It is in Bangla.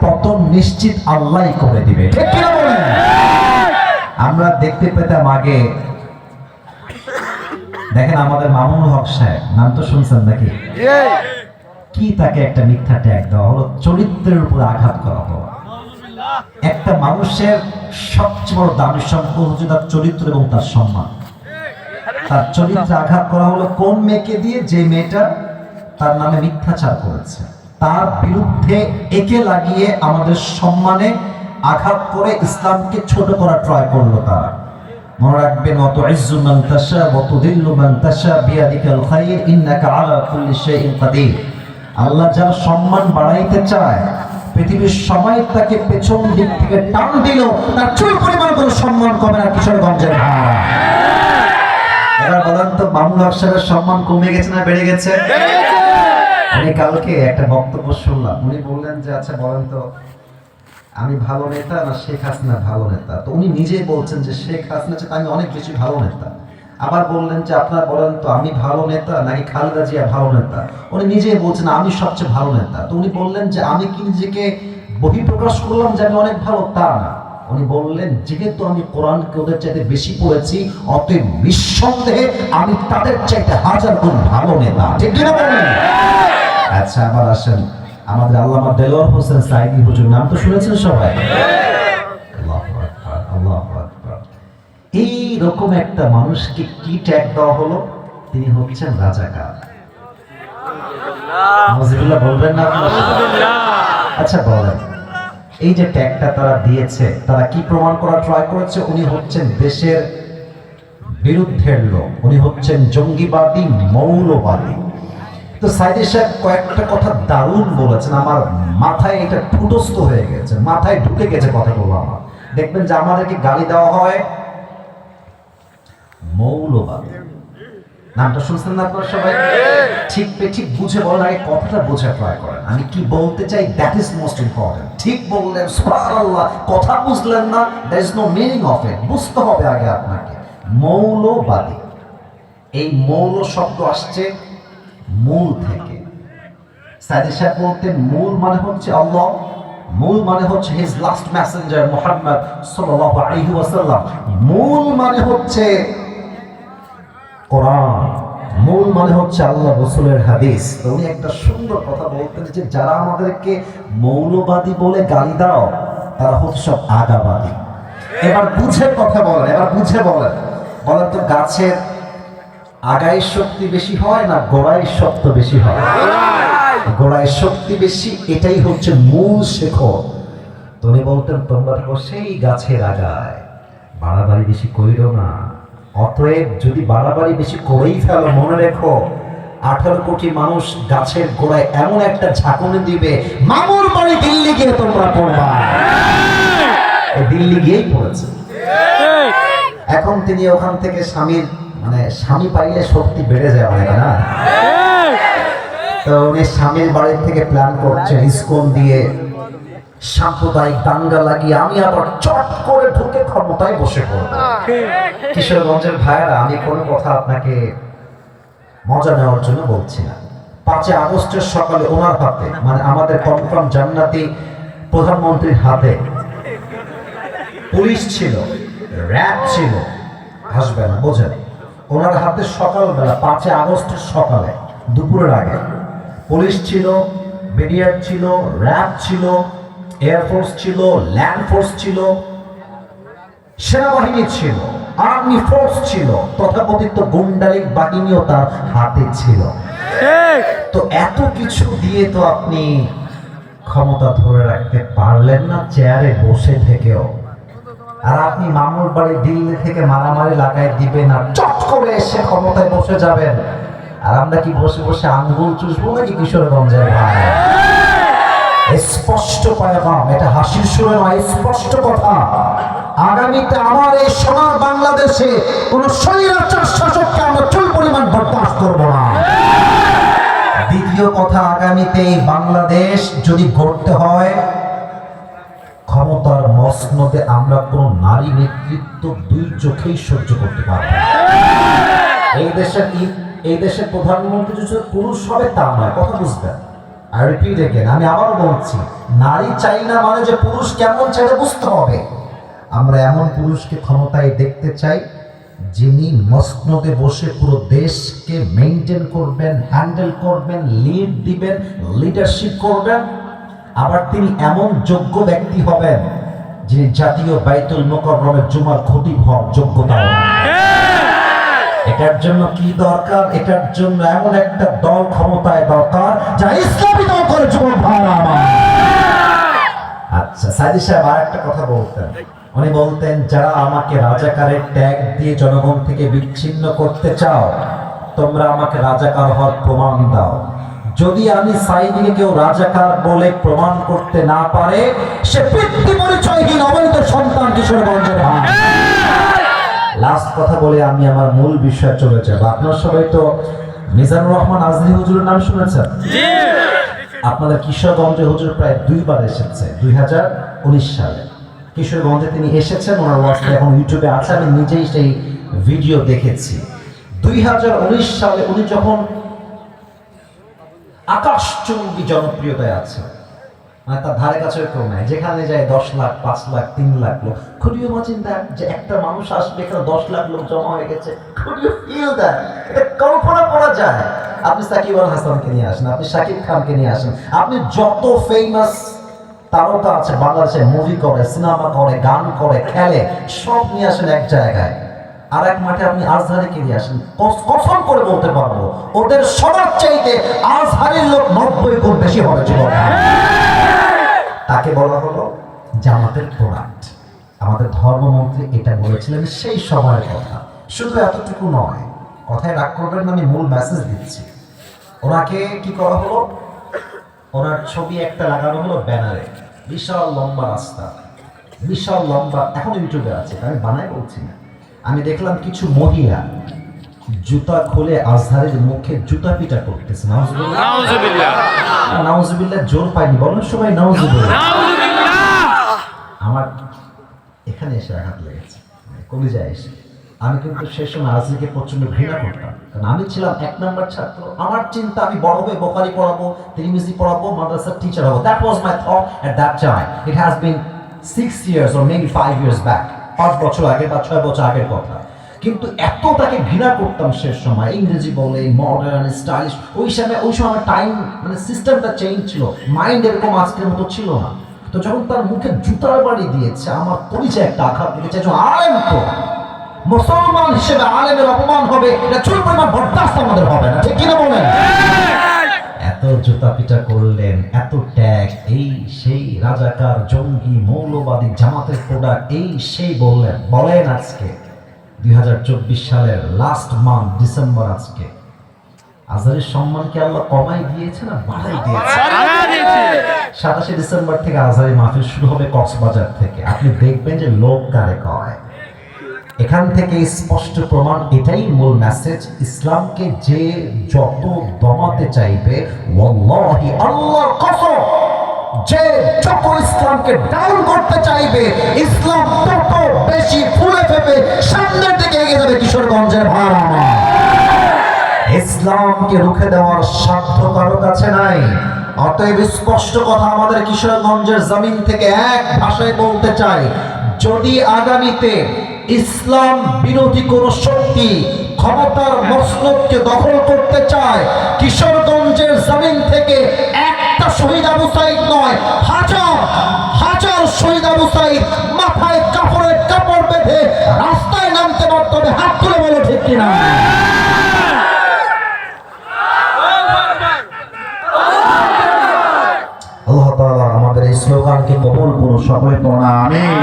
পতন নিশ্চিত আল্লাহই করে দিবে, ঠিক কি না বলেন? আমরা দেখতে পেতাম আগে, দেখেন আমাদের মামুনুল হক সাহেব, নাম তো শুনছেন নাকি? কি তাকে একটা মিথ্যা ট্যাগ দেওয়া হলো, চরিত্রের উপর আঘাত করা হলো। একটা মানুষের সবচেয়ে বড় দামি সম্পদ হচ্ছে তার চরিত্র এবং তার সম্মান। তার চরিত্রে আঘাত করা হলো কোন মেয়েকে দিয়ে? যে মেয়েটা তার নামে মিথ্যাচার করেছে, তার বিরুদ্ধে একে লাগিয়ে আমাদের সম্মানে আঘাত করে ইসলামকে ছোট করা ট্রাই করলো তারা। মনে রাখবেন, অত ইজ্জু মান তাশা ওয়া তুযিল্লু মান তাশা বিয়াদিকাল খায়র ইন্নাকা আলা কুল্লি শাইইন কাদির। আল্লাহ যার সম্মান বাড়াইতে চায়, পৃথিবীর সবাই তাকে পেছন দিক থেকে টান দিল, তার চুল পরিমাণ কোনো সম্মান কমে না কিশোরগঞ্জের ভাই। এবার বলেন তো, মামুনুল হক সাহেবের সম্মান কমে গেছে না বেড়ে গেছে? উনি কালকে একটা বক্তব্য শুনলাম, উনি বললেন যে আচ্ছা বলেন তো, আমি ভালো নেতা না শেখ হাসিনা ভালো নেতা? তো উনি নিজেই বলছেন যে শেখ হাসিনা চেয়ে আমি অনেক বেশি ভালো নেতা। আবার বললেন যে আপনারা বলেন তো, আমি ভালো নেতা নাকি খালেদা জিয়া ভালো নেতা? উনি নিজেই বলছেন আমি সবচেয়ে ভালো নেতা। তো উনি বললেন যে আমি কি নিজেকে বহিঃপ্রকাশ করলাম যে আমি অনেক ভালো? তা না, উনি বললেন যেহেতু আমি কোরআনকে ওদের চাইতে বেশি পড়েছি, অতএব নিঃসন্দেহে আমি তাদের চাইতে হাজার গুণ ভালো নেতা, ঠিক কিনা বলেন? আচ্ছা, আবার আসেন আমাদের আল্লামা দেলোয়ার হোসেন সাইদি হুজুর, নাম তো শুনেছেন সবাই? আল্লাহু আকবার, আল্লাহু আকবার। এই রকম একটা মানুষকে কি ট্যাগ দেওয়া হলো? তিনি হচ্ছেন রাজাকার। নাউজুবিল্লাহ বলবেন না আপনারা? আচ্ছা বলেন, এই যে ট্যাগটা তারা দিয়েছে, তারা কি প্রমাণ করা ট্রাই করেছে? উনি হচ্ছেন দেশের বিরুদ্ধের লোক, উনি হচ্ছেন জঙ্গিবাদী, মৌলবাদী। তো সাইদি সাহেব কয়েকটা কথা দারুণ বলেছেন, আমার মাথায় এটা ঠুটস্থ হয়ে গেছে, মাথায় ঢুকে গেছে কথাগুলো আমার। দেখবেন যে আমাদেরকে গালি দেওয়া হয় মৌলবাদী। নামটা শুনছেন না আপনারা সবাই? ঠিক ঠিক বুঝে বলেন, আগে কথাটা বুঝে ট্রাই করেন আমি কি বলতে চাই, দ্যাট ইজ মোস্ট ইম্পর্টেন্ট। ঠিক বললেন সুবহানাল্লাহ, কথা বুঝলেন না, there is no meaning of it. বুঝতে হবে আগে আপনাকে। মৌলবাদী, এই মৌল শব্দ আসছে মূল থেকে। সাইদি সাহেব বলতেন মূল মানে হচ্ছে আল্লাহ, মূল মানে হচ্ছে হিজ লাস্ট মেসেঞ্জার মুহাম্মদ সাল্লাল্লাহু আলাইহি ওয়াসাল্লাম, মূল মানে হচ্ছে কোরআন, মূল মানে হচ্ছে আল্লাহ রাসূলের হাদিস। তো উনি একটা সুন্দর কথা বলতেন যে যারা আমাদেরকে মৌলবাদী বলে গালি দাও, তারা হচ্ছে সব আগাবাদী। এবার বুঝে কথা বলেন, এবার বুঝে বলেন, বলেন তো গাছের আগায় শক্তি বেশি হয় না গোড়ায় শক্তি বেশি হয়? গোড়ায় শক্তি বেশি, এটাই হচ্ছে মূল শেকড়। তুমি বলতেন তোমরা থাকো সেই গাছের আগায়, বাড়াবাড়ি বেশি কইরো না। অতএব যদি বাড়াবাড়ি বেশি করেই ফেলো, মনে রেখো 18 কোটি মানুষ গাছের গোড়ায় এমন একটা ঝাঁকুনি দিবে, মামুর বাড়ি দিল্লি গিয়ে তোমরা পড়বা। দিল্লি গিয়েই পড়েছে। এখন তিনি ওখান থেকে স্বামী পাইলে শক্তি বেড়ে যায় অনেক না? তো উনি স্বামীর বাড়ির থেকে প্ল্যান করছেন ইসকন দিয়ে সাম্প্রদায়িক দাঙ্গা লাগিয়ে আমি আবার চট করে ঢুকে ক্ষমতায় বসে পড়ব। কিশোরগঞ্জের ভাইয়েরা, আমি কোনো কথা আপনাকে মজা নেওয়ার জন্য বলছি না। 5 আগস্টের সকালে ওনার হাতে, মানে আমাদের কনফার্ম জান্নাতি প্রধানমন্ত্রীর হাতে পুলিশ ছিল, র্যাব ছিল, হাসবে না বোঝেন, ওনার হাতে সকালবেলা 5 আগস্টের সকালে দুপুরের আগে পুলিশ ছিল, বিডিআর ছিল, র্যাব ছিল, এয়ারফোর্স ছিল, ল্যান্ড ফোর্স ছিল, সেনাবাহিনী ছিল, আর্মি ফোর্স ছিল, তথাকথিত গুন্ডালিক বাহিনীও তার হাতে ছিল। তো এত কিছু দিয়ে তো আপনি ক্ষমতা ধরে রাখতে পারলেন না চেয়ারে বসে থেকেও। আর আপনি মামুর বাড়ি দিল্লি থেকে মারামারি লাগাই দিবেন আর চট করে এসে ক্ষমতায় বসে যাবেন। আর আমরা কি বসে বসে আঙ্গুল চুষবো নাকি কিশোরগঞ্জের ভাই? স্পষ্ট পয়গাম, এটা হাসির সুরে নয়, স্পষ্ট কথা। আগামীতে আমার এই সোনার বাংলাদেশে কোন স্বৈরাচার শাসককে আমরা চুল পরিমাণ বরদাস্ত করব না। দ্বিতীয় কথা, আগামীতে এই বাংলাদেশ যদি গড়তে হয়, ক্ষমতার মসনদে আমরা কোন নারী নেতৃত্ব 2 চোখেই সহ্য করতে পারব না। এই দেশের প্রধানমন্ত্রী যদি পুরুষ হবে তা নয়, কথা বুঝবেন। I repeat again, আমি আবারও বলছি, নারী চাই না মানে যে পুরুষ কেমন চাই বুঝতে হবে। আমরা এমন পুরুষকে ক্ষমতায় দেখতে চাই যিনি মসনদে বসে পুরো দেশকে মেইনটেইন করবেন, হ্যান্ডেল করবেন, লিড দিবেন, লিডারশিপ করবেন। আবার তিনি এমন যোগ্য ব্যক্তি হবেন যিনি জাতীয় বাইতুল মুকাররমের জুমার খতিব হওয়ার যোগ্যতা। এটার জন্য কি দরকার? এটার জন্য এমন একটা দল ক্ষমতায় দরকার যা ইসলামী দল করে যুবক ভাইরা আমার। আচ্ছা, সাইদি সাহেব আর একটা কথা বলতেন, উনি বলতেন যারা আমাকে রাজাকারের ট্যাগ দিয়ে জনগণ থেকে বিচ্ছিন্ন করতে চাও, তোমরা আমাকে রাজাকার হওয়ার প্রমাণ দাও। যদি আমি সাইদিকে কেউ রাজাকার বলে প্রমাণ করতে না পারে, সে পিতৃ পরিচয়হীন অবৈধ সন্তান কিশোরগঞ্জের ভাই। লাস্ট কথা বলে আমি আমার মূল বিষয়ে চলে যাব। আপনারা সবাই তো মিজানুর রহমান আজহারী হুজুরের নাম শুনেছেন? আপনাদের কিশোরগঞ্জে হুজুর প্রায় 2 বার এসেছে। 2019 সালে কিশোরগঞ্জে তিনি এসেছেন, ওনার ওয়াজটা এখন ইউটিউবে আছে, আমি নিজেই সেই ভিডিও দেখেছি। 2019 সালে উনি যখন আকাশচুম্বী জনপ্রিয়তায় আছে, মানে তার ধারে কাছে কেউ নাই, যেখানে যায় 10 লাখ, 5 লাখ, 3 লাখ লোক। Could you imagine that? যে একটা মানুষ আসবে, এখানে 10 লাখ লোক জমা হয়ে গেছে। Could you feel that? এটা কল্পনা করা যায়? আপনি সাকিব আল হাসানকে নিয়ে আসেন, আপনি শাকিব খানকে নিয়ে আসেন, আপনি যত ফেমাস তারকা আছে বাংলাদেশে, মুভি করে, সিনেমা করে, গান করে, খেলে, সব নিয়ে আসেন এক জায়গায়। আর এক মাঠে আপনি আজহারীকে নিয়ে আসেন, কসম করে বলতে পারবো ওদের সবার চাইতে আজহারীর লোক 90 গুণ বেশি হবে যুবক। তাকে বলা হলো জামাতের প্রোডাক্ট। আমাদের ধর্মমন্ত্রী এটা বলেছিলেন সেই সময়ের কথা। শুধু এতটুকু নয়, কথায় রাগ করবেন না, আমি মূল মেসেজ দিচ্ছি। ওনাকে কি করা হলো, ওনার ছবি একটা লাগানো হলো ব্যানারে, বিশাল লম্বা রাস্তা, বিশাল লম্বা, এখন ইউটিউবে আছে, আমি বানাই বলছি না। আমি দেখলাম কিছু মহিলা জুতা খুলে আজহারীর মুখে জুতা পিটা করতেছে। নাউজুবিল্লাহ, জোর পাইনি, বলেন সবাই নাউজুবিল্লাহ। আমার এখানে এসে আঘাত লেগেছে, কলিজায় এসে। আমি কিন্তু সেই সময় আজহারীকে প্রচন্ড ঘৃণা করতাম, কারণ আমি ছিলাম 1 নম্বর ছাত্র। আমার চিন্তা আমি বড় হয়ে বুখারী পড়াবো, তিরমিজি পড়াবো, মাদ্রাসার টিচার হবো। That was my thought at that time. It has been 6 years or maybe 5 years back, 5 বছর আগে বা 6 বছর আগের কথা। কিন্তু এত তাকে ঘৃণা করতাম শেষ সময়, ইংরেজি বলে, মডার্ন, স্টাইলিশ। ওই সময় টাইম, মানে সিস্টেমটা চেঞ্জ ছিল, মাইন্ড এরকম আজকের মতো ছিল না। তো যখন তার মুখে জুতার বাড়ি দিয়েছে, আমার পরিচয় একটা আঘাত লেগেছে। একজন আলেম, তো মুসলমান হিসেবে আলেমের অপমান হবে, এটা চুল পরিমাণ বরদাস্ত আমাদের হবে না, ঠিক কিনা বলেন? এত জুতা পিটা করলেন, এত ট্যাগ, এই সেই, রাজাকার, জঙ্গি, মৌলবাদী, জামাতের প্রোডাক্ট, এই সেই বলেন আজকে 2024 সালের লাস্ট মান্থ ডিসেম্বর, আজকে আজহারীর সম্মানকে আল্লাহ কমাই দিয়েছে না বাড়াই দিয়েছে? 27 ডিসেম্বর থেকে আজহারী মাহফিল শুরু হবে কক্সবাজার থেকে। আপনি দেখবেন যে লোক কারে কয়। এখান থেকে স্পষ্ট প্রমাণ, এটাই মূল মেসেজ। ইসলামকে যে যত দমাতে চাইবে, ওয়াল্লাহি আল্লাহর কসম, যে যত ইসলামকে ডাউন করতে চাইবে, ইসলাম তত বেশি ফুলে ফেপে সামনের দিকে এগিয়ে যাবে কিশোরগঞ্জের ভাড়া। ইসলামকে রুখে দেওয়ার সাধ্য কারো কাছে নাই। অতএব স্পষ্ট কথা আমাদের কিশোরগঞ্জের জমিন থেকে এক ভাষায় বলতে চাই, যদি আগামীতে ইসলাম বিরোধী কোন শক্তি ক্ষমতার মসনদকে দখল করতে চায়, কিশোরগঞ্জের জমিন থেকে একটা শহীদ আবু সাঈদ নয়, হাজার হাজার শহীদ আবু সাঈদ মাথায় কাপড়ের কাপড় বেঁধে রাস্তায় নামতে বাধ্য হবে। হাত তুলে বলো ঠিক কিনা? আল্লাহ তাআলা আমাদের এই স্লোগানকে কবুল করুন, সকলে পড়া আমিন।